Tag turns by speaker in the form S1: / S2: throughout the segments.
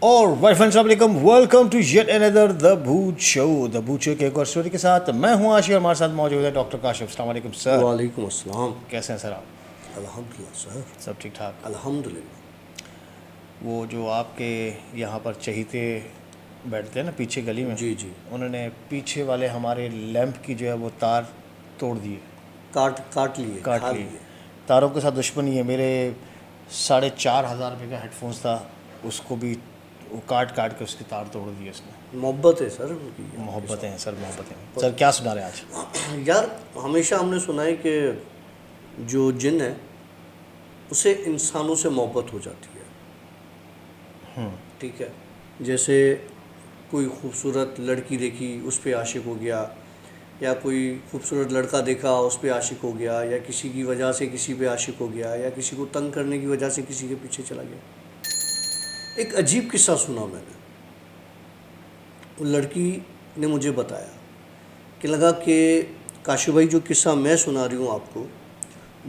S1: और वाई फ्रेंड्स अस्सलाम welcome to yet another the Bhoot show. The Bhoot show के एक और स्टोरी के साथ मैं हूं आशी और हमारे साथ मौजूद है डॉक्टर काशिफ। अस्सलाम वालेकुम सर।
S2: वालेकुम अस्सलाम।
S1: कैसे हैं सर आप?
S2: अल्हम्दुलिल्लाह सर।
S1: सब ठीक ठाक।
S2: अल्हम्दुलिल्लाह।
S1: वो जो आपके यहाँ पर चहीते बैठते हैं ना पीछे गली में,
S2: जी जी।
S1: उन्होंने पीछे वाले हमारे लैंप की जो है वो तार तोड़ दिए,
S2: काट लिए,
S1: काट
S2: खा
S1: लिए।
S2: लिए।
S1: तारों के साथ दुश्मनी है। मेरे 4,500 रुपये का हेडफोन्स था, उसको भी वो काट काट के उसकी तार तोड़ दी उसने।
S2: मोहब्बत है सर उनकी आपके
S1: मोहब्बतें हैं
S2: साथ।
S1: सर, मोहब्बतें हैं सर। क्या सुना रहे हैं आज?
S2: यार हमेशा हमने सुना है कि जो जिन है उसे इंसानों से मोहब्बत हो जाती है। ठीक है। जैसे कोई खूबसूरत लड़की देखी उस पर आशिक हो गया, या कोई खूबसूरत लड़का देखा उस पर आशिक हो गया, या किसी की वजह से किसी पे आशिक हो गया, या किसी को तंग करने की वजह से किसी के पीछे चला गया। एक अजीब किस्सा सुना मैंने। वो लड़की ने मुझे बताया कि लगा कि काशी भाई जो किस्सा मैं सुना रही हूँ आपको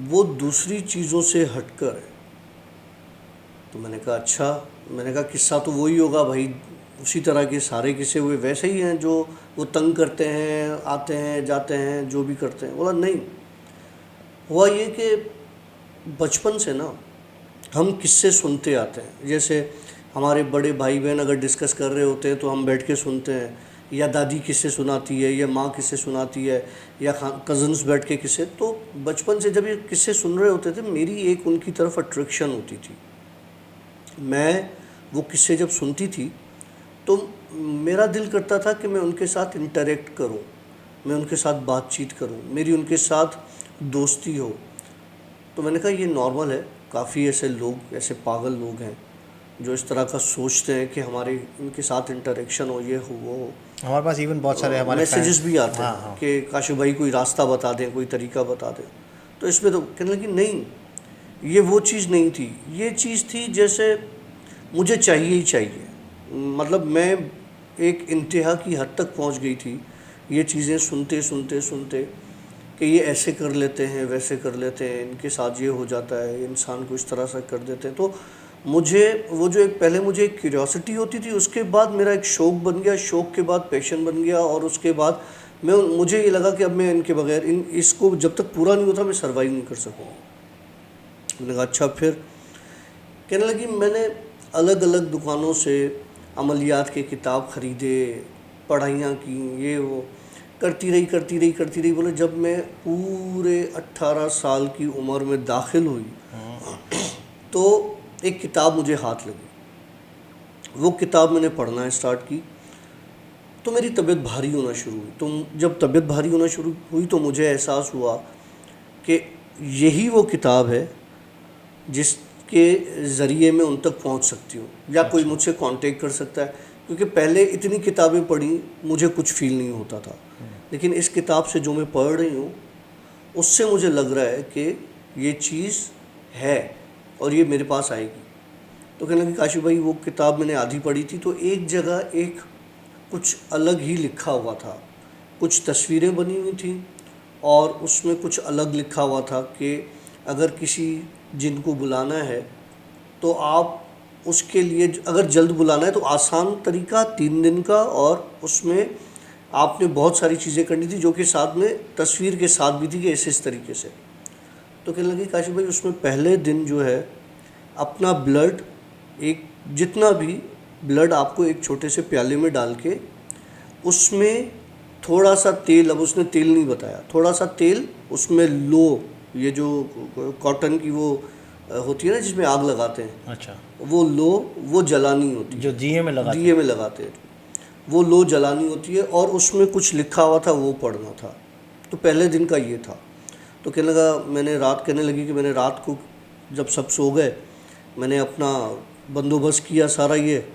S2: वो दूसरी चीज़ों से हटकर है। तो मैंने कहा अच्छा। मैंने कहा किस्सा तो वही होगा भाई, उसी तरह के सारे किस्से हुए वैसे ही हैं जो वो तंग करते हैं, आते हैं जाते हैं, जो भी करते हैं। बोला नहीं, हुआ ये कि बचपन से ना हम किस्से सुनते आते हैं। जैसे हमारे बड़े भाई बहन अगर डिस्कस कर रहे होते हैं तो हम बैठ के सुनते हैं, या दादी किस्से सुनाती है, या माँ किस्से सुनाती है, या कज़न्स बैठ के किस्से। तो बचपन से जब ये किस्से सुन रहे होते थे मेरी एक उनकी तरफ अट्रैक्शन होती थी। मैं वो किस्से जब सुनती थी तो मेरा दिल करता था कि मैं उनके साथ इंटरेक्ट करूं, मैं उनके साथ बातचीत करूं, मेरी उनके साथ दोस्ती हो। तो मैंने कहा ये नॉर्मल है, काफ़ी ऐसे लोग, ऐसे पागल लोग हैं जो इस तरह का सोचते हैं कि हमारे इनके साथ इंटरेक्शन हो, ये हो वो हो।
S1: हमारे पास इवन बहुत सारे हमारे
S2: मैसेजेस
S1: फैंस।
S2: भी आते
S1: हाँ
S2: हैं
S1: हाँ।
S2: कि काशू भाई कोई रास्ता बता दें, कोई तरीका बता दें। तो इसमें तो कहने लगी नहीं, ये वो चीज़ नहीं थी, ये चीज़ थी जैसे मुझे चाहिए ही चाहिए। मतलब मैं एक इंतहा की हद तक पहुंच गई थी ये चीज़ें सुनते सुनते सुनते कि ये ऐसे कर लेते हैं, वैसे कर लेते हैं, इनके साथ ये हो जाता है, इंसान को इस तरह से कर देते हैं। तो मुझे वो जो एक पहले मुझे एक क्यूरियोसिटी होती थी, उसके बाद मेरा एक शौक़ बन गया, शौक़ के बाद पैशन बन गया, और उसके बाद मुझे ये लगा कि अब मैं इनके बगैर इसको जब तक पूरा नहीं होता मैं सर्वाइव नहीं कर सकूँगा। मैंने कहा अच्छा। फिर कहने लगी मैंने अलग अलग दुकानों से अमलियात के किताब ख़रीदे, पढ़ाइयाँ की, ये वो करती रही। बोले जब मैं पूरे 18 साल की उम्र में दाखिल हुई तो एक किताब मुझे हाथ लगी। वो किताब मैंने पढ़ना स्टार्ट की तो मेरी तबीयत भारी होना शुरू हुई। तो जब तबीयत भारी होना शुरू हुई तो मुझे एहसास हुआ कि यही वो किताब है जिसके ज़रिए मैं उन तक पहुंच सकती हूँ, या कोई मुझसे कांटेक्ट कर सकता है। क्योंकि पहले इतनी किताबें पढ़ी मुझे कुछ फील नहीं होता था, लेकिन इस किताब से जो मैं पढ़ रही हूँ उससे मुझे लग रहा है कि ये चीज़ है और ये मेरे पास आएगी। तो कहने लगी काशी भाई वो किताब मैंने आधी पढ़ी थी तो एक जगह एक कुछ अलग ही लिखा हुआ था, कुछ तस्वीरें बनी हुई थी और उसमें कुछ अलग लिखा हुआ था कि अगर किसी जिन को बुलाना है तो आप उसके लिए अगर जल्द बुलाना है तो आसान तरीका 3 दिन का, और उसमें आपने बहुत सारी चीज़ें करनी थी जो कि साथ में तस्वीर के साथ भी थी कि इस तरीके से। तो कहने लगी काशी भाई उसमें पहले दिन जो है अपना ब्लड, एक जितना भी ब्लड आपको एक छोटे से प्याले में डाल के उसमें थोड़ा सा तेल, अब उसने तेल नहीं बताया, थोड़ा सा तेल उसमें लो, ये जो कॉटन की वो होती है ना जिसमें आग लगाते हैं,
S1: अच्छा।
S2: वो लो, वो जलानी होती है,
S1: जो दिए में लगाते
S2: दिए में लगाते हैं, वो लो जलानी होती है, और उसमें कुछ लिखा हुआ था वो पढ़ना था। तो पहले दिन का ये था। तो कहने लगा कहने लगी कि मैंने रात को जब सब सो गए मैंने अपना बंदोबस्त किया सारा ये,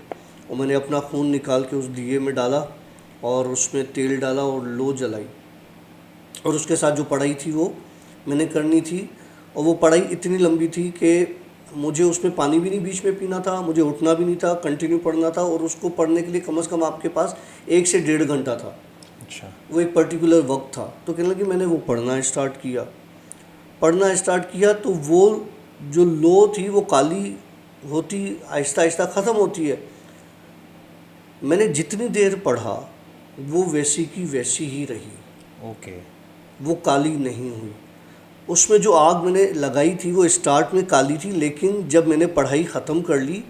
S2: और मैंने अपना खून निकाल के उस दिए में डाला और उसमें तेल डाला और लो जलाई, और उसके साथ जो पढ़ाई थी वो मैंने करनी थी। और वो पढ़ाई इतनी लंबी थी कि मुझे उसमें पानी भी नहीं बीच में पीना था, मुझे उठना भी नहीं था, कंटिन्यू पढ़ना था, और उसको पढ़ने के लिए कम से कम आपके पास 1 से 1.5 घंटा था।
S1: अच्छा।
S2: वो एक पर्टिकुलर वक्त था। तो कहने लगी मैंने वो पढ़ना स्टार्ट किया तो वो जो लो थी वो काली होती आहिस्ता आहिस्ता ख़त्म होती है, मैंने जितनी देर पढ़ा वो वैसी की वैसी ही रही,
S1: ओके।
S2: वो काली नहीं हुई। उसमें जो आग मैंने लगाई थी वो स्टार्ट में काली थी, लेकिन जब मैंने पढ़ाई ख़त्म कर ली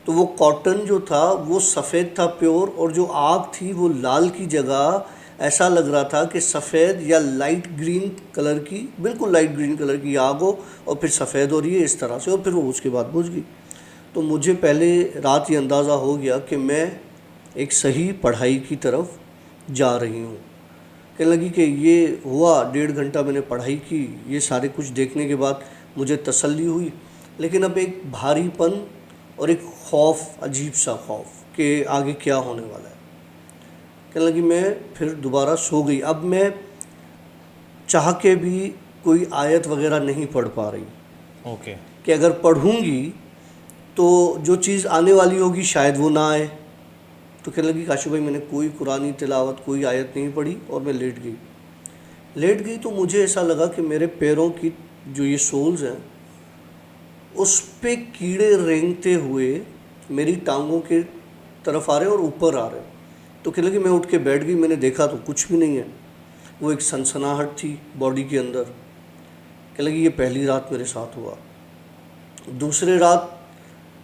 S2: तो वो कॉटन जो था वो सफ़ेद था प्योर, और जो आग थी वो लाल की जगह ऐसा लग रहा था कि सफ़ेद या लाइट ग्रीन कलर की, बिल्कुल लाइट ग्रीन कलर की आग हो और फिर सफ़ेद हो रही है इस तरह से, और फिर वो उसके बाद बुझ गई। तो मुझे पहले रात ये अंदाज़ा हो गया कि मैं एक सही पढ़ाई की तरफ जा रही हूँ। कहने लगी कि ये हुआ, 1.5 घंटा मैंने पढ़ाई की, ये सारे कुछ देखने के बाद मुझे तसल्ली हुई, लेकिन अब एक भारीपन और एक खौफ, अजीब सा खौफ कि आगे क्या होने वाला है। कहने लगी मैं फिर दोबारा सो गई। अब मैं चाह के भी कोई आयत वगैरह नहीं पढ़ पा रही
S1: ओके।
S2: कि अगर पढ़ूंगी तो जो चीज़ आने वाली होगी शायद वो ना आए। तो कहने लगी काशू भाई मैंने कोई कुरानी तिलावत, कोई आयत नहीं पढ़ी, और मैं लेट गई तो मुझे ऐसा लगा कि मेरे पैरों की जो ये सोल्स हैं उस पे कीड़े रेंगते हुए मेरी टांगों के तरफ आ रहे हैं और ऊपर आ रहे हैं। तो कहने लगी मैं उठ के बैठ गई, मैंने देखा तो कुछ भी नहीं है, वो एक सनसनाहट थी बॉडी के अंदर। कहने लगी ये पहली रात मेरे साथ हुआ। दूसरे रात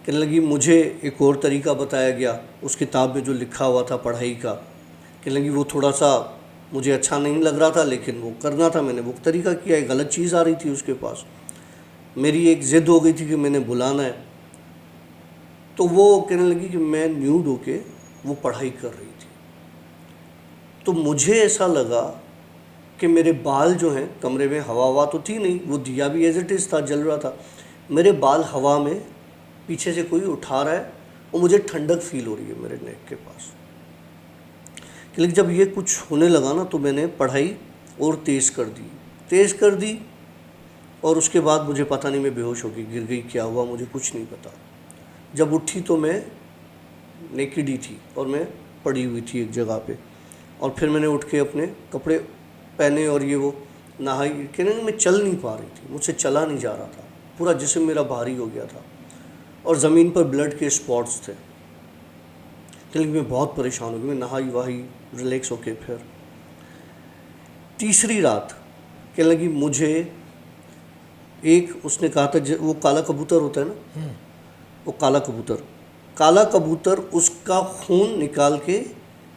S2: कहने लगी मुझे एक और तरीका बताया गया उस किताब में जो लिखा हुआ था पढ़ाई का। कहने लगी वो थोड़ा सा मुझे अच्छा नहीं लग रहा था, लेकिन वो करना था, मैंने वो तरीका किया। एक गलत चीज़ आ रही थी उसके पास, मेरी एक ज़िद हो गई थी कि मैंने बुलाना है। तो वो कहने लगी कि मैं न्यूड होके वो पढ़ाई कर रही थी। तो मुझे ऐसा लगा कि मेरे बाल जो हैं, कमरे में हवा तो थी नहीं, वो दिया भी एज इट इज़ था, जल रहा था, मेरे बाल हवा में पीछे से कोई उठा रहा है और मुझे ठंडक फील हो रही है मेरे नेक के पास। लेकिन जब ये कुछ होने लगा ना तो मैंने पढ़ाई और तेज़ कर दी और उसके बाद मुझे पता नहीं, मैं बेहोश हो गई, गिर गई, क्या हुआ मुझे कुछ नहीं पता। जब उठी तो मैं नेकेड ही थी और मैं पड़ी हुई थी एक जगह पे, और फिर मैंने उठ के अपने कपड़े पहने और ये वो नहाई। कहने मैं चल नहीं पा रही थी, मुझसे चला नहीं जा रहा था, पूरा जिस्म मेरा भारी हो गया था और ज़मीन पर ब्लड के स्पॉट्स थे। लेकिन मैं बहुत परेशान हो गई, मैं नहाई वहाई रिलैक्स होके फिर तीसरी रात कहने लगी मुझे एक, उसने कहा था वो काला कबूतर होता है ना, वो काला कबूतर उसका खून निकाल के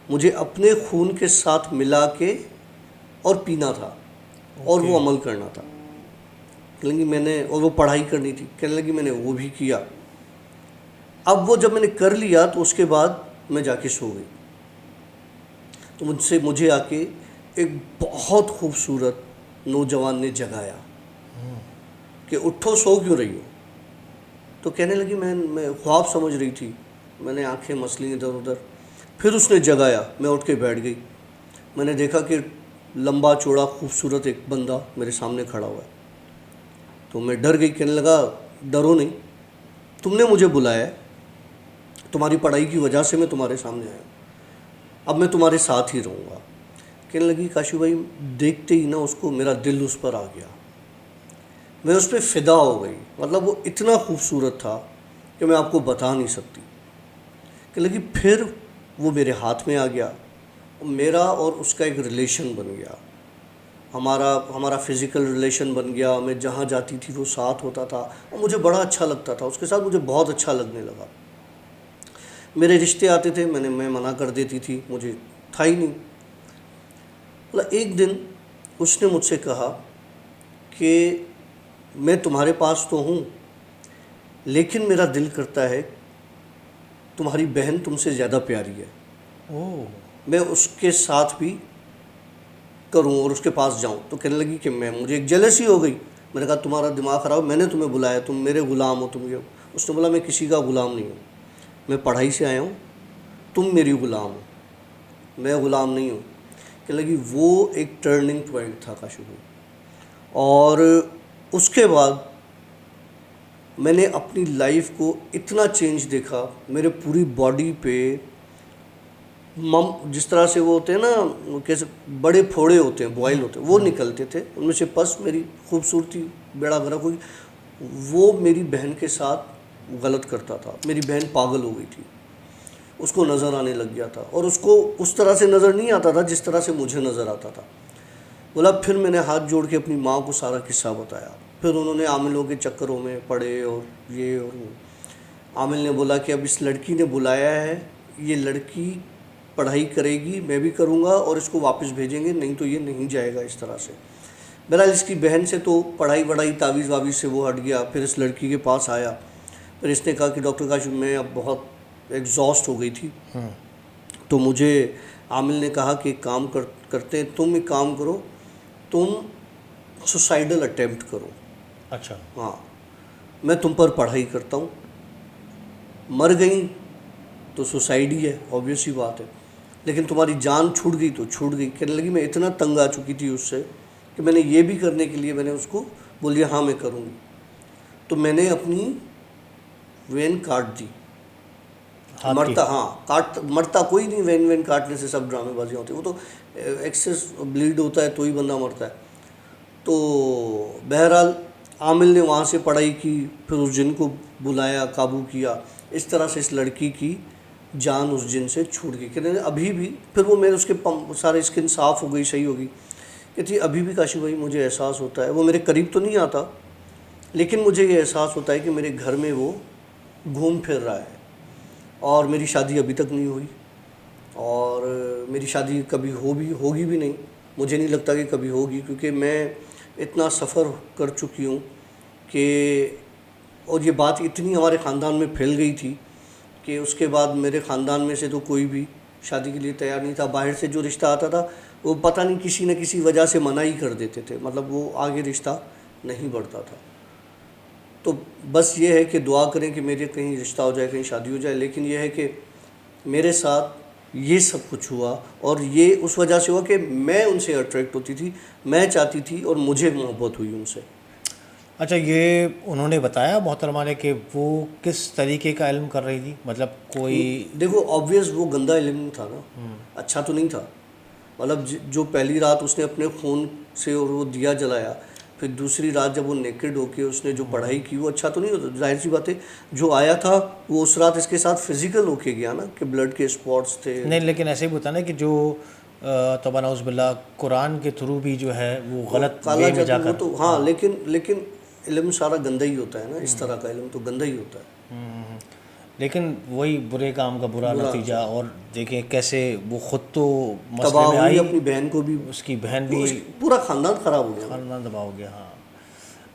S2: मुझे अपने खून के साथ मिला के और पीना था और वो अमल करना था। कहने लगी मैंने, और वो पढ़ाई करनी थी, कहने लगी मैंने वो भी किया। अब वो जब मैंने कर लिया तो उसके बाद मैं जाके सो गई। तो मुझे आके एक बहुत खूबसूरत नौजवान ने जगाया कि उठो, सो क्यों रही हो। तो कहने लगी मैं ख्वाब समझ रही थी, मैंने आंखें मसली इधर उधर। फिर उसने जगाया, मैं उठ के बैठ गई। मैंने देखा कि लंबा चौड़ा खूबसूरत एक बंदा मेरे सामने खड़ा हुआ है। तो मैं डर गई। कहने लगा डरो नहीं, तुमने मुझे बुलाया है, तुम्हारी पढ़ाई की वजह से मैं तुम्हारे सामने आया, अब मैं तुम्हारे साथ ही रहूँगा। कहने लगी काशू भाई देखते ही ना उसको मेरा दिल उस पर आ गया, मैं उस पर फ़िदा हो गई। मतलब वो इतना खूबसूरत था कि मैं आपको बता नहीं सकती। कहने लगी फिर वो मेरे हाथ में आ गया, मेरा और उसका एक रिलेशन बन गया, हमारा फ़िज़िकल रिलेशन बन गया। मैं जहाँ जाती थी वो साथ होता था और मुझे बड़ा अच्छा लगता था उसके साथ, मुझे बहुत अच्छा लगने लगा। मेरे रिश्ते आते थे, मैं मना कर देती थी, मुझे था ही नहीं। मतलब एक दिन उसने मुझसे कहा कि मैं तुम्हारे पास तो हूँ, लेकिन मेरा दिल करता है तुम्हारी बहन तुमसे ज़्यादा प्यारी है, मैं उसके साथ भी करूँ और उसके पास जाऊँ। तो कहने लगी कि मुझे एक जेलसी हो गई। मैंने कहा तुम्हारा दिमाग ख़राब, मैंने तुम्हें बुलाया, तुम मेरे ग़ुलाम हो, तुम ये। उसने बोला मैं किसी का ग़ुलाम नहीं हूँ, मैं पढ़ाई से आया हूँ, तुम मेरी ग़ुलाम हो, मैं ग़ुलाम नहीं हूँ। कहने लगी वो एक टर्निंग पॉइंट था काशू भाई। और उसके बाद मैंने अपनी लाइफ को इतना चेंज देखा, मेरे पूरी बॉडी पे जिस तरह से वो होते हैं ना, कैसे बड़े फोड़े होते हैं, बॉयल होते हैं, वो निकलते थे, उनमें से बस मेरी खूबसूरती बेड़ा गर्क हुई। वो मेरी बहन के साथ गलत करता था, मेरी बहन पागल हो गई थी। उसको नज़र आने लग गया था, और उसको उस तरह से नज़र नहीं आता था जिस तरह से मुझे नज़र आता था। बोला, फिर मैंने हाथ जोड़ के अपनी माँ को सारा किस्सा बताया। फिर उन्होंने आमिलों के चक्करों में पड़े और ये और वो। आमिल ने बोला कि अब इस लड़की ने बुलाया है, ये लड़की पढ़ाई करेगी, मैं भी करूँगा, और इसको वापस भेजेंगे, नहीं तो ये नहीं जाएगा इस तरह से। बहरहाल इसकी बहन से तो पढ़ाई वढ़ाई तावीज़ वावीज़ से वो हट गया। फिर इस लड़की के पास आया, फिर इसने कहा कि डॉक्टर काशिफ, मैं अब बहुत एग्जॉस्ट हो गई थी, तो मुझे आमिल ने कहा कि एक काम करते हैं, तुम एक काम करो, तुम सुसाइडल अटेम्प्ट करो।
S1: अच्छा।
S2: हाँ, मैं तुम पर पढ़ाई करता हूँ। मर गई तो सुसाइड ही है, ऑब्वियस ही बात है, लेकिन तुम्हारी जान छूट गई तो छूट गई। कहने लगी, मैं इतना तंग आ चुकी थी उससे कि मैंने ये भी करने के लिए मैंने उसको बोल दिया हाँ मैं करूँगी। तो मैंने अपनी वेन काट दी। मरता, हाँ काट, मरता कोई नहीं, वेन काटने से सब ड्रामेबाजियाँ होती हैं, वो तो एक्सेस ब्लीड होता है तो ही बंदा मरता है। तो बहरहाल आमिल ने वहाँ से पढ़ाई की, फिर उस जिन को बुलाया, काबू किया। इस तरह से इस लड़की की जान उस जिन से छूट गई। कहते अभी भी, फिर वो मेरे उसके सारे स्किन साफ़ हो गई, सही हो गई। कहती अभी भी काशिफ भाई मुझे एहसास होता है, वो मेरे करीब तो नहीं आता, लेकिन मुझे ये एहसास होता है कि मेरे घर में वो घूम फिर रहा है, और मेरी शादी अभी तक नहीं हुई, और मेरी शादी कभी होगी भी नहीं, मुझे नहीं लगता कि कभी होगी, क्योंकि मैं इतना सफ़र कर चुकी हूँ कि, और ये बात इतनी हमारे ख़ानदान में फैल गई थी कि उसके बाद मेरे ख़ानदान में से तो कोई भी शादी के लिए तैयार नहीं था। बाहर से जो रिश्ता आता था वो पता नहीं किसी न किसी वजह से मना ही कर देते थे, मतलब वो आगे रिश्ता नहीं बढ़ता था। तो बस ये है कि दुआ करें कि मेरे कहीं रिश्ता हो जाए, कहीं शादी हो जाए। लेकिन ये है कि मेरे साथ ये सब कुछ हुआ, और ये उस वजह से हुआ कि मैं उनसे अट्रैक्ट होती थी, मैं चाहती थी, और मुझे मोहब्बत हुई उनसे।
S1: अच्छा, ये उन्होंने बताया मोहतरमा ने कि वो किस तरीके का इल्म कर रही थी, मतलब कोई?
S2: देखो ऑब्वियस वो गंदा इल्म था ना, अच्छा तो नहीं था। मतलब जो पहली रात उसने अपने फ़ोन से और वो दिया जलाया, फिर दूसरी रात जब वो नेकेड होके उसने जो पढ़ाई की, वो अच्छा तो नहीं होता। जाहिर सी बात है, जो आया था वो उस रात इसके साथ फिजिकल होके गया ना, कि ब्लड के स्पॉट्स थे।
S1: नहीं, लेकिन ऐसे ही होता ना कि जो तौबा नऊज़ बिल्लाह कुरान के थ्रू भी जो है वो गलत वे में जाकर,
S2: तो हाँ, लेकिन इल्म सारा गंदा ही होता है ना, इस तरह का इल्म तो गंदा ही होता है।
S1: लेकिन वही बुरे काम का बुरा नतीजा। और देखें कैसे वो ख़ुद तो मसले
S2: तबाह
S1: में
S2: हुई,
S1: आई,
S2: अपनी बहन को भी,
S1: उसकी बहन भी,
S2: पूरा ख़ानदान ख़राब हो गया,
S1: खानदान तबाह हो गया। हाँ।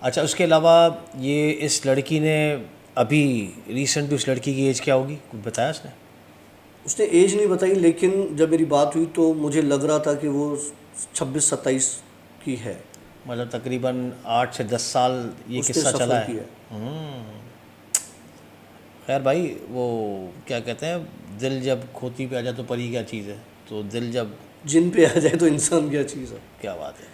S1: अच्छा, उसके अलावा ये इस लड़की ने अभी रिसेंटली, उस लड़की की एज क्या होगी, कुछ बताया
S2: उसने एज नहीं बताई, लेकिन जब मेरी बात हुई तो मुझे लग रहा था कि वो 26-27 की है।
S1: मतलब तकरीबन 8 से 10 साल ये किस्सा चला है। खैर भाई, वो क्या कहते हैं, दिल जब खोती पे आ जाए तो परी क्या चीज़ है, तो दिल जब
S2: जिन पे आ जाए तो इंसान क्या चीज़ है।
S1: क्या बात है।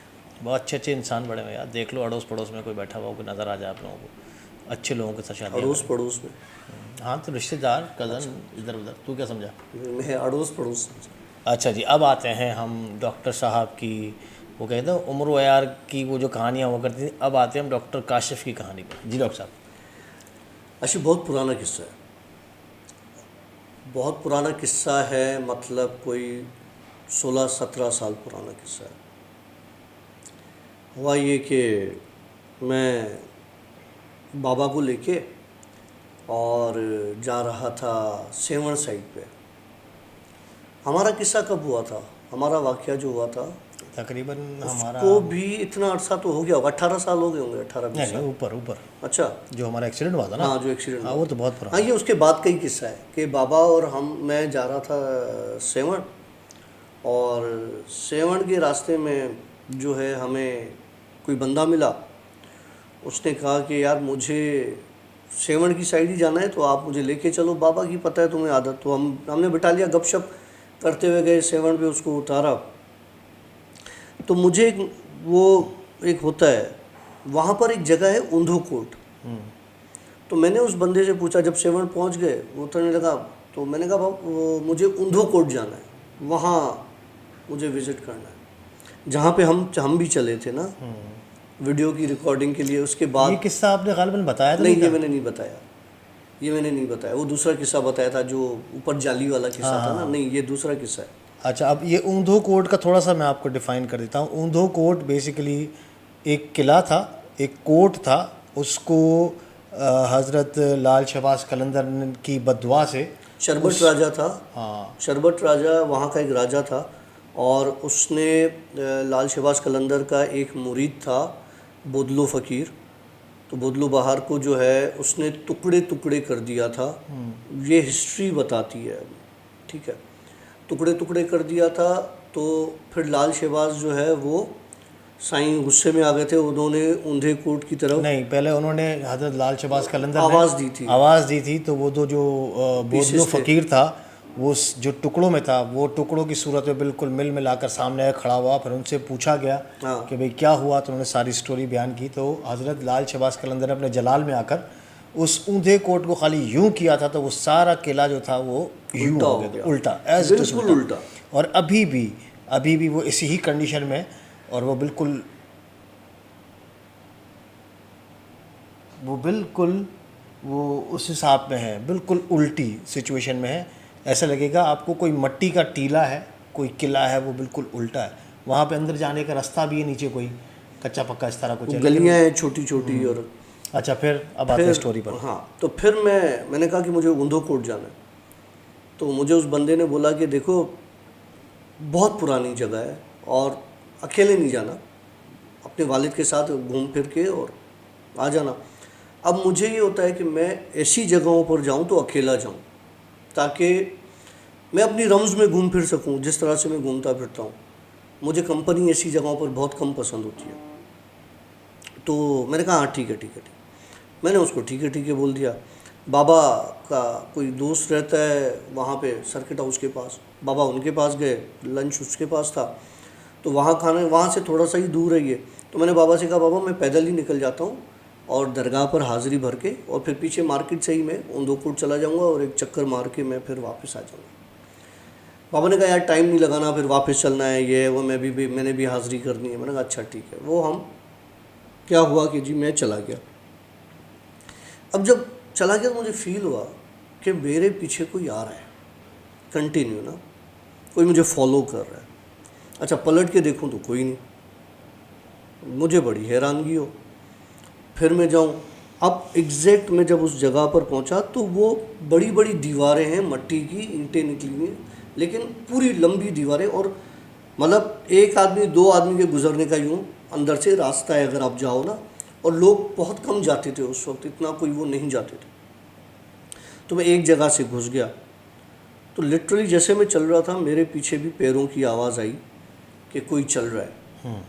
S1: बहुत अच्छे अच्छे इंसान बड़े हुए यार, देख लो अड़ोस पड़ोस में कोई बैठा हुआ हो, कोई नज़र आ जाए आप लोगों को, अच्छे लोगों के साथ शादी।
S2: अड़ोस पड़ोस में?
S1: हाँ, तो रिश्तेदार, कज़न, इधर उधर। तू क्या समझा?
S2: मैं अड़ोस पड़ोस।
S1: अच्छा जी, अब आते हैं हम डॉक्टर साहब की, वो कहते हैं उम्र वयार की वो जो कहानियाँ हुआ करती थी। अब आते हैं हम डॉक्टर काशिफ की कहानी पर। जी डॉक्टर साहब।
S2: अच्छा, बहुत पुराना किस्सा है, बहुत पुराना किस्सा है, मतलब कोई 16-17 साल पुराना किस्सा है। हुआ ये कि मैं बाबा को लेके और जा रहा था सेवन साइड पे। हमारा किस्सा कब हुआ था, हमारा वाक़या जो हुआ था
S1: तकरीबन हमारा
S2: को भी इतना अर्सा तो हो गया होगा, 18 साल हो गए होंगे, 18-20 साल
S1: ऊपर।
S2: अच्छा,
S1: जो हमारा एक्सीडेंट हुआ था ना?
S2: हाँ, जो एक्सीडेंट
S1: हाँ, वो तो बहुत पुराना।
S2: हाँ, ये उसके बाद का ही किस्सा है कि बाबा और मैं जा रहा था सेवन, और सेवन के रास्ते में जो है हमें कोई बंदा मिला। उसने कहा कि यार मुझे सेवन की साइड ही जाना है, तो आप मुझे लेके चलो, बाबा की पता है तुम्हें आदत। तो हमने बिठा लिया, गपशप करते हुए गए सेवन पे, उसको उतारा। तो मुझे एक होता है वहाँ पर एक जगह है ऊंधो कोट। तो मैंने उस बंदे से पूछा, जब सेवन पहुँच गए, वो उतरने लगा, तो मैंने कहा मुझे ऊंधो कोट जाना है, वहाँ मुझे विज़िट करना है, जहाँ पे हम भी चले थे ना वीडियो की रिकॉर्डिंग के लिए। उसके बाद
S1: ये किस्सा आपने गालिबन बताया था?
S2: नहीं, ये मैंने नहीं बताया। ये मैंने नहीं बताया, वो दूसरा किस्सा बताया था जो ऊपर जाली वाला किस्सा था ना, नहीं ये दूसरा किस्सा है।
S1: अच्छा, अब ये ऊंधो कोट का थोड़ा सा मैं आपको डिफ़ाइन कर देता हूँ। ऊंधो कोट बेसिकली एक किला था, एक कोट था, उसको हज़रत लाल शहबाज कलंदर की बददुआ से
S2: शरबत राजा था।
S1: हाँ,
S2: शरबत राजा वहाँ का एक राजा था, और उसने लाल शहबाज कलंदर का एक मुरीद था बोदलो फ़कीर, तो बोदलो बहार को जो है उसने टुकड़े टुकड़े कर दिया था। ये हिस्ट्री बताती है, ठीक है, टुकड़े टुकड़े कर दिया था। तो फिर लाल शहबाज जो है वो साईं गुस्से में आ गए थे, उन्होंने ऊंधे कोट की तरफ
S1: नहीं, पहले उन्होंने हज़रत लाल शहबाज कलंदर ने
S2: आवाज़ दी थी।
S1: तो वो जो बोदलो फ़कीर था, वो जो टुकड़ों में था, वो टुकड़ों की सूरत में बिल्कुल मिल मिलाकर सामने खड़ा हुआ। फिर उनसे पूछा गया कि भाई क्या हुआ, तो उन्होंने सारी स्टोरी बयान की। तो हज़रत लाल शहबाज कलंदर ने अपने जलाल में आकर उस ऊंधे कोट को खाली यूं किया था, तो वो सारा किला जो था वो यूं हो गया, उल्टा, एज इट इज उल्टा। और अभी भी वो इसी ही कंडीशन में, और वो बिल्कुल वो उस हिसाब में है, बिल्कुल उल्टी सिचुएशन में है। ऐसा लगेगा आपको कोई मट्टी का टीला है, कोई किला है, वो बिल्कुल उल्टा है। वहाँ पे अंदर जाने का रास्ता भी है, नीचे कोई कच्चा पक्का इस तरह कुछ है,
S2: गलियाँ हैं छोटी छोटी। और
S1: अच्छा, फिर अब आते हैं स्टोरी पर।
S2: हाँ, तो फिर मैंने कहा कि मुझे ऊंधो कोट जाना है। तो मुझे उस बंदे ने बोला कि देखो बहुत पुरानी जगह है और अकेले नहीं जाना, अपने वालिद के साथ घूम फिर के और आ जाना। अब मुझे ये होता है कि मैं ऐसी जगहों पर जाऊं तो अकेला जाऊं, ताकि मैं अपनी रम्ज़ में घूम फिर सकूं जिस तरह से मैं घूमता फिरता हूं। मुझे कंपनी ऐसी जगहों पर बहुत कम पसंद होती है। तो मैंने कहा हाँ ठीक है। मैंने उसको ठीक है बोल दिया। बाबा का कोई दोस्त रहता है वहाँ पे सर्किट हाउस के पास, बाबा उनके पास गए, लंच उसके पास था, तो वहाँ से थोड़ा सा ही दूर है ये। तो मैंने बाबा से कहा बाबा मैं पैदल ही निकल जाता हूँ और दरगाह पर हाज़िरी भर के, और फिर पीछे मार्केट से ही मैं ऊंधो कोट चला जाऊँगा और एक चक्कर मार के मैं फिर वापस आ जाऊँगा। बाबा ने कहा यार टाइम नहीं लगाना, फिर वापस चलना है, ये वो, मैंने भी हाज़िरी करनी है। मैंने कहा अच्छा ठीक है। वो हम क्या हुआ कि जी मैं चला गया। अब जब चला गया तो मुझे फ़ील हुआ कि मेरे पीछे कोई आ रहा है कंटिन्यू ना, कोई मुझे फॉलो कर रहा है। अच्छा, पलट के देखूं तो कोई नहीं, मुझे बड़ी हैरानगी हो। फिर मैं जाऊं, अब एग्जैक्ट मैं जब उस जगह पर पहुंचा तो वो बड़ी बड़ी दीवारें हैं, मट्टी की ईंटें निकली हुई हैं, लेकिन पूरी लंबी दीवारें, और मतलब एक आदमी दो आदमी के गुजरने का यूँ अंदर से रास्ता है अगर आप जाओ ना। और लोग बहुत कम जाते थे उस वक्त, इतना कोई वो नहीं जाते थे। तो मैं एक जगह से घुस गया, तो लिटरली जैसे मैं चल रहा था मेरे पीछे भी पैरों की आवाज़ आई कि कोई चल रहा है।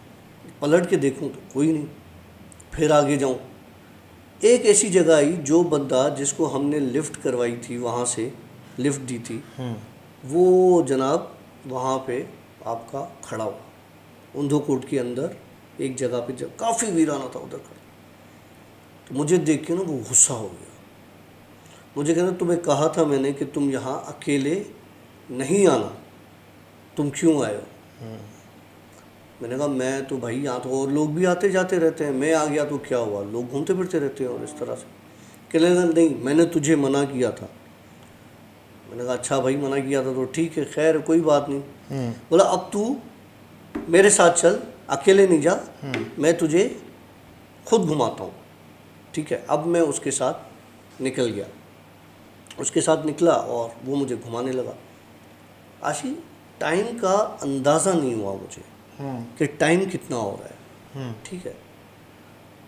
S2: पलट के देखूं तो कोई नहीं। फिर आगे जाऊं, एक ऐसी जगह आई जो बंदा जिसको हमने लिफ्ट करवाई थी, वहाँ से लिफ्ट दी थी, वो जनाब वहाँ पे आपका खड़ा हुआ ऊंधो कोट के अंदर एक जगह पे, जब काफ़ी वीराना था उधर खड़ा। तो मुझे देख के ना वो गुस्सा हो गया। मुझे कहना तुम्हें कहा था मैंने कि तुम यहाँ अकेले नहीं आना, तुम क्यों आए हो? मैंने कहा मैं तो भाई यहाँ तो और लोग भी आते जाते रहते हैं, मैं आ गया तो क्या हुआ, लोग घूमते फिरते रहते हैं और इस तरह से। कहने लगा नहीं मैंने तुझे मना किया था। मैंने कहा अच्छा भाई मना किया था तो ठीक है, खैर कोई बात नहीं। बोला अब तू मेरे साथ चल, अकेले नहीं जा, मैं तुझे खुद घुमाता हूँ, ठीक है। अब मैं उसके साथ निकल गया, उसके साथ निकला और वो मुझे घुमाने लगा। आशी टाइम का अंदाज़ा नहीं हुआ मुझे कि टाइम कितना हो रहा है, ठीक है।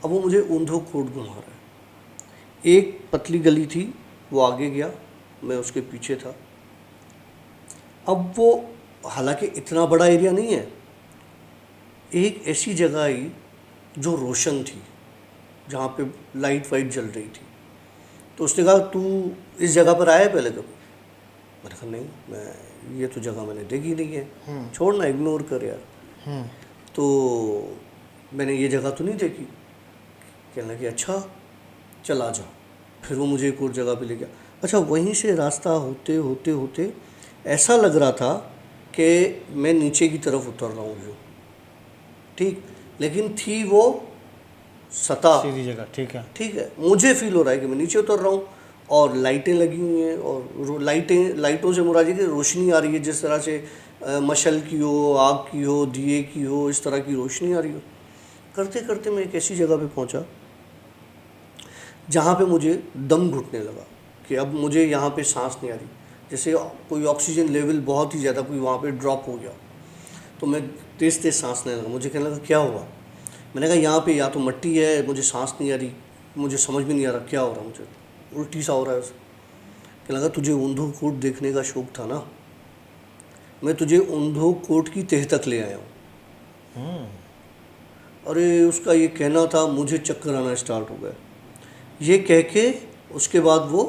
S2: अब वो मुझे ऊंधो कोट घुमा रहा है। एक पतली गली थी, वो आगे गया, मैं उसके पीछे था। अब वो हालांकि इतना बड़ा एरिया नहीं है, एक ऐसी जगह आई जो रोशन थी, जहाँ पे लाइट वाइट जल रही थी। तो उसने कहा तू इस जगह पर आया पहले कभी? मैंने कहा नहीं, मैं ये तो जगह मैंने देखी नहीं है, छोड़ ना, इग्नोर कर यार। तो मैंने ये जगह तो नहीं देखी। कहने लगी अच्छा चल आ जा। फिर वो मुझे एक और जगह पे ले गया। अच्छा, वहीं से रास्ता होते होते होते ऐसा लग रहा था कि मैं नीचे की तरफ उतर रहा हूँ जो, ठीक, लेकिन थी वो सतह
S1: सीधी जगह, ठीक है।
S2: मुझे फील हो रहा है कि मैं नीचे उतर रहा हूँ और लाइटें लगी हुई हैं, और लाइटों से मुराद है कि रोशनी आ रही है, जिस तरह से मशल की हो, आग की हो, दिए की हो, इस तरह की रोशनी आ रही हो। करते करते मैं एक ऐसी जगह पे पहुंचा जहाँ पे मुझे दम घुटने लगा कि अब मुझे यहाँ पे सांस नहीं आ रही, जैसे कोई ऑक्सीजन लेवल बहुत ही ज़्यादा कोई वहाँ पे ड्रॉप हो गया। तो मैं तेज़ तेज़ सांस लेने लगा। मुझे कहने लगा क्या हुआ? मैंने कहा यहाँ पे या तो मिट्टी है, मुझे सांस नहीं आ रही, मुझे समझ में नहीं आ रहा क्या हो रहा, मुझे उल्टी सा हो रहा है। कहने लगा तुझे ऊंधो कोट देखने का शौक था ना, मैं तुझे ऊंधो कोट की तह तक ले आया हूँ। अरे उसका ये कहना था, मुझे चक्कर आना स्टार्ट हो गया। ये कह के उसके बाद वो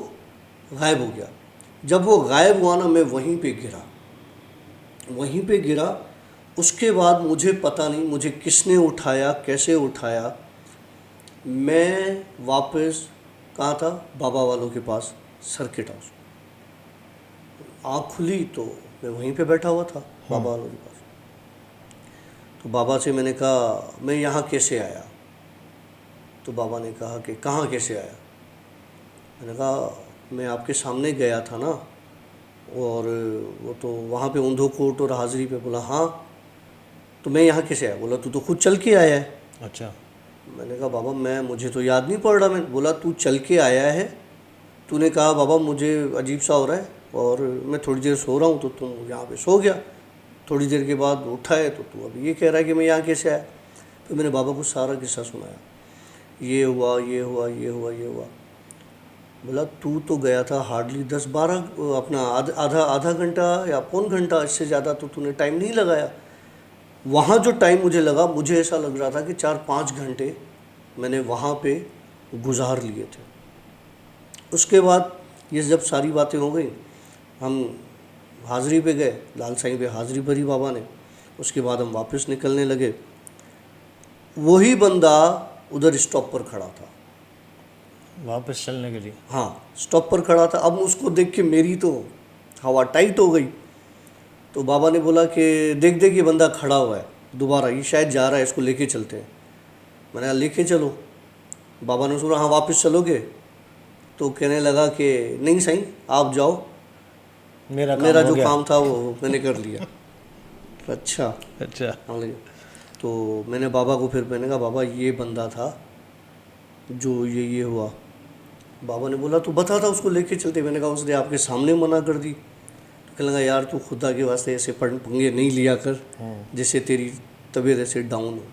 S2: गायब हो गया। जब वो गायब हुआ ना, मैं वहीं पे गिरा। उसके बाद मुझे पता नहीं मुझे किसने उठाया, कैसे उठाया। मैं वापस कहाँ था? बाबा वालों के पास, सर्किट हाउस। आँख खुली तो मैं वहीं पे बैठा हुआ था बाबा वालों के पास। तो बाबा से मैंने कहा मैं यहाँ कैसे आया? तो बाबा ने कहा कि कहाँ कैसे आया? मैंने कहा मैं आपके सामने गया था ना, और वो तो वहाँ पे ऊंधो कोट और हाज़िरी पे। बोला हाँ। तो मैं यहाँ कैसे आया? बोला तू तो खुद चल के आया है।
S1: अच्छा।
S2: मैंने कहा बाबा मुझे तो याद नहीं पड़ रहा। मैं बोला तू चल के आया है, तूने कहा बाबा मुझे अजीब सा हो रहा है और मैं थोड़ी देर सो रहा हूँ, तो तुम यहाँ पे सो गया। थोड़ी देर के बाद उठा है तो तू अभी ये कह रहा है कि मैं यहाँ कैसे आया। तो मैंने बाबा को सारा किस्सा सुनाया, ये हुआ, ये हुआ, ये हुआ, ये हुआ। बोला तू तो गया था हार्डली 10-12 अपना आधा घंटा या पौन घंटा, इससे ज़्यादा तो तूने टाइम नहीं लगाया। वहाँ जो टाइम मुझे लगा, मुझे ऐसा लग रहा था कि 4-5 घंटे मैंने वहाँ पे गुजार लिए थे। उसके बाद ये जब सारी बातें हो गई, हम हाज़िरी पे गए, लाल साईं पे हाज़िरी भरी बाबा ने। उसके बाद हम वापस निकलने लगे। वही बंदा उधर स्टॉप पर खड़ा था,
S1: वापस चलने के लिए?
S2: हाँ, स्टॉप पर खड़ा था। अब उसको देख के मेरी तो हवा टाइट हो गई। तो बाबा ने बोला कि देख देख ये बंदा खड़ा हुआ है दोबारा, ये शायद जा रहा है, इसको लेके चलते हैं। मैंने कहा लेके चलो। बाबा ने सुना हाँ वापस चलोगे? तो कहने लगा कि नहीं साईं आप जाओ, मेरा जो काम था वो मैंने कर लिया। अच्छा। तो मैंने बाबा को फिर मैंने कहा बाबा ये बंदा था जो ये हुआ। बाबा ने बोला तो बता था उसको लेके चलते। मैंने कहा उसने आपके सामने मना कर दी। तो कहने लगा यार तू खुदा के वास्ते ऐसे पंगे नहीं लिया कर जिससे तेरी तबीयत ऐसे डाउन हो।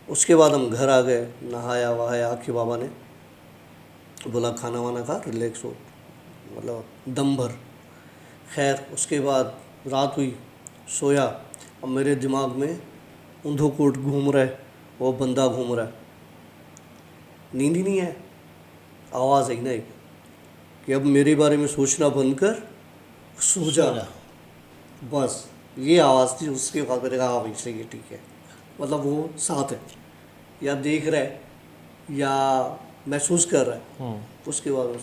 S2: उसके बाद हम घर आ गए, नहाया वहाया आके बाबा ने बोला खाना वाना खा, रिलैक्स हो, मतलब दम भर। खैर उसके बाद रात हुई, सोया। अब मेरे दिमाग में ऊंधो कोट घूम रहा है, वो बंदा घूम रहा है, नींद ही नहीं है। आवाज़ आई ना एक कि अब मेरे बारे में सोचना बंद कर, सो जा। बस ये आवाज़ थी। उसके बाद मैंने कहा हाँ भाई सही है, ठीक है, मतलब वो साथ है, या देख रहा है या महसूस कर रहा है। उसके बाद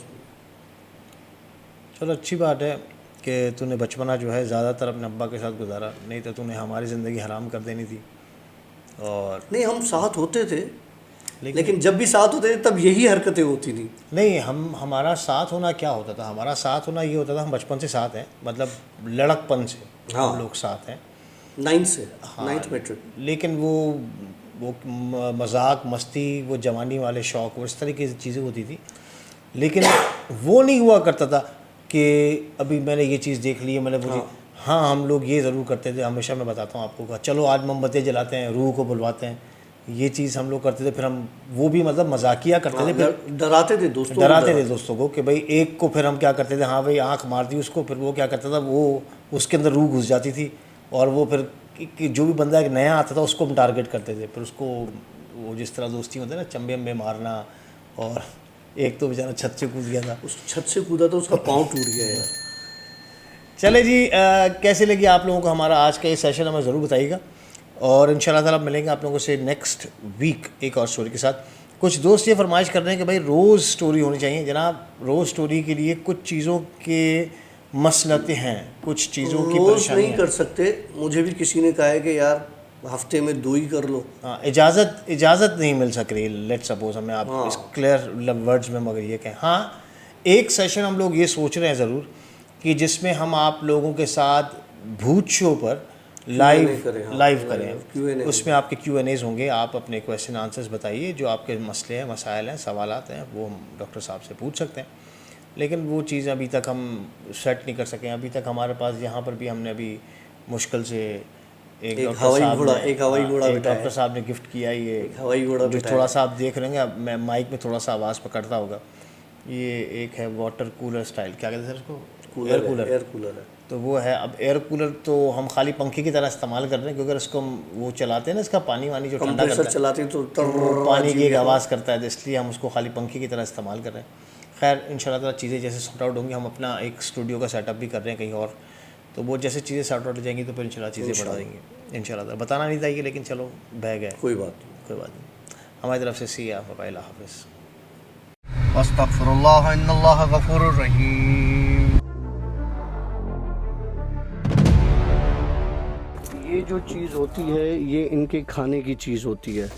S1: चलो अच्छी बात है कि तूने बचपना जो है ज़्यादातर अपने अब्बा के साथ गुजारा, नहीं तो तूने हमारी ज़िंदगी हराम कर देनी थी। और
S2: नहीं, हम साथ होते थे, लेकिन जब भी साथ होते थे तब यही हरकतें होती थी।
S1: नहीं, हमारा साथ होना क्या होता था? हमारा साथ होना ये होता था, हम बचपन से साथ हैं, मतलब लड़कपन से हम लोग साथ हैं,
S2: 9 से 9th मैट्रिक।
S1: लेकिन वो मजाक मस्ती, वो जवानी वाले शौक़, वो इस तरह की चीज़ें होती थी। लेकिन वो नहीं हुआ करता था कि अभी मैंने ये चीज़ देख ली है, मैंने मुझे हाँ हम लोग ये ज़रूर करते थे, हमेशा मैं बताता हूँ आपको का, चलो आज मोमबत्तियाँ जलाते हैं, रूह को बुलवाते हैं, ये चीज़ हम लोग करते थे। फिर हम वो भी मतलब मजाकिया करते थे, फिर
S2: डराते थे दोस्तों
S1: को कि भाई एक को फिर हम क्या करते थे, हाँ भाई आँख मार दी उसको, फिर वो क्या करता था, वो उसके अंदर रूह घुस जाती थी, और वो फिर कि जो भी बंदा एक नया आता था उसको हम टारगेट करते थे। फिर उसको वो जिस तरह दोस्ती होती है ना, चंबे अम्बे मारना। और एक तो बेचारा छत से कूद गया था,
S2: उस छत से कूदा था, उसका पाँव टूट गया यार।
S1: चले जी, कैसे लगी आप लोगों को हमारा आज का ये सेशन, हमें ज़रूर बताइएगा। और इंशाल्लाह ताला मिलेंगे आप लोगों से नेक्स्ट वीक एक और स्टोरी के साथ। कुछ दोस्त ये फरमाइश कर रहे हैं कि भाई रोज़ स्टोरी होनी चाहिए। जनाब, रोज़ स्टोरी के लिए कुछ चीज़ों के मसलते हैं, कुछ चीज़ों की परेशानी
S2: नहीं कर सकते। मुझे भी किसी ने कहा है कि यार हफ्ते में 2 ही कर लो।
S1: हाँ, इजाज़त नहीं मिल सक रही। लेट सपोज हमें आप इस क्लियर वर्ड्स में मगर ये कहें, हाँ एक सेशन हम लोग ये सोच रहे हैं ज़रूर कि जिसमें हम आप लोगों के साथ भूत शो पर लाइव करें। उसमें आपके Q&As होंगे, आप अपने क्वेश्चन आंसर्स बताइए, जो आपके मसले हैं, मसाइल हैं, सवालात हैं, वो हम डॉक्टर साहब से पूछ सकते हैं। लेकिन वो चीज़ अभी तक हम सेट नहीं कर सके। अभी तक हमारे पास यहाँ पर भी हमने अभी मुश्किल से एक
S2: हवाई घोड़ा
S1: डॉक्टर साहब ने गिफ्ट किया, ये
S2: हवाई घोड़ा
S1: जो थोड़ा सा आप देख रहे हैं, मैं माइक में थोड़ा सा आवाज़ पकड़ता होगा, ये एक है वाटर कूलर स्टाइल, क्या कहते हैं सर इसको,
S2: एयर कूलर है।
S1: तो वो है। अब एयर कूलर तो हम खाली पंखे की तरह इस्तेमाल कर रहे हैं, क्योंकि अगर इसको हम वो चलाते हैं ना, इसका पानी वानी जो ठंडा करता है,
S2: चलाते हैं तो
S1: पानी की एक आवाज़ करता है, तो इसलिए हम उसको खाली पंखे की तरह इस्तेमाल कर रहे हैं। खैर इंशाल्लाह ताला चीज़ें जैसे सॉर्ट आउट होंगी, हम अपना एक स्टूडियो का सेटअप भी कर रहे हैं कहीं और, तो वो जैसे चीज़ें सॉर्ट आउट हो जाएंगी तो फिर इंशाल्लाह चीज़ें बढ़ा देंगे इंशाल्लाह। बताना नहीं था ये, लेकिन चलो बह गए,
S2: कोई बात
S1: नहीं। हमारी तरफ से सी आप अल्लाह हाफ़िज़।
S2: अस्तगफिरुल्लाह इन्नल्लाह गफूरुर रहीम। ये जो चीज़ होती है, ये इनके खाने की चीज़ होती है।